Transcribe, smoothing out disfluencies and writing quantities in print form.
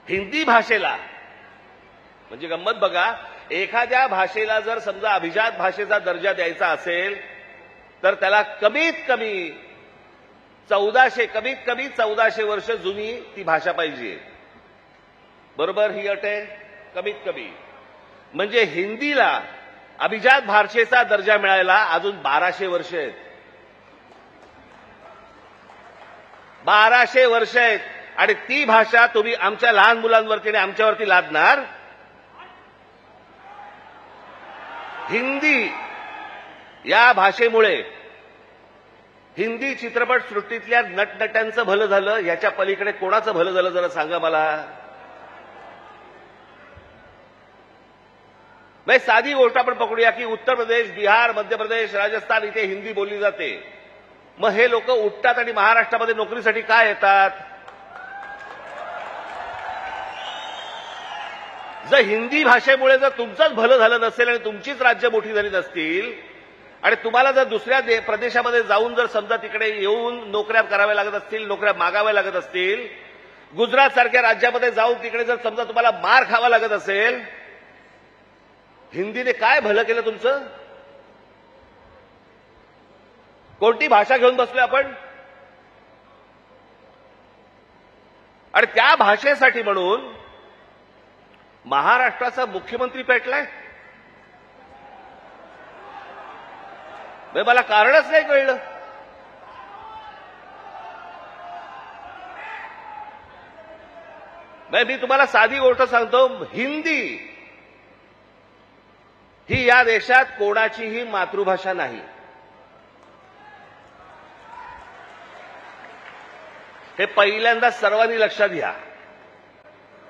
हिंदी भाषेला म्हणजे गंमत बघा, एखाद्या भाषेला जर समजा अभिजात भाषेचा दर्जा द्यायचा असेल तर त्याला कमीत कमी 1400 वर्ष जुनी ती भाषा पाहिजे. बरोबर ही अट आहे कमीत कमी. म्हणजे हिंदीला अभिजात भाषेचा दर्जा मिळायला अजून 1200 वर्ष आहेत. 1200 वर्ष आहेत आणि ती भाषा तुम्ही आमच्या लहान मुलांवरती आणि आमच्यावरती लादणार. हिंदी या भाषेमुळे हिंदी चित्रपट सृष्टीतल्या नटनट्यांचं भलं झालं, याच्या पलीकडे कोणाचं भलं झालं जरा सांगा मला. नाही, साधी गोष्ट आपण पकडूया की उत्तर प्रदेश, बिहार, मध्य प्रदेश, राजस्थान इथे हिंदी बोलली जाते. मग हे लोक उठतात आणि महाराष्ट्रामध्ये नोकरीसाठी काय येतात? जर हिंदी भाषेमुळे जर तुमचंच भलं झालं नसेल आणि तुमचीच राज्य मोठी झाली नसतील आणि तुम्हाला जर दुसऱ्या प्रदेशामध्ये जाऊन जर समजा तिकडे येऊन नोकऱ्या कराव्या लागत असतील, नोकऱ्या मागाव्या लागत असतील, गुजरात सारख्या राज्यामध्ये जाऊन तिकडे जर समजा तुम्हाला मार खावा लागत असेल, हिंदीने काय भलं केलं तुमचं? कोणती भाषा घेऊन बसलोय आपण? आणि त्या भाषेसाठी म्हणून महाराष्ट्राचा मुख्यमंत्री पेटलाय. मला कारणच नाही कळलं. मी तुम्हाला साधी गोष्ट सांगतो, हिंदी ही या देशात कोणाचीही मातृभाषा नाही. हे पहिल्यांदा सर्वांनी लक्षात घ्या.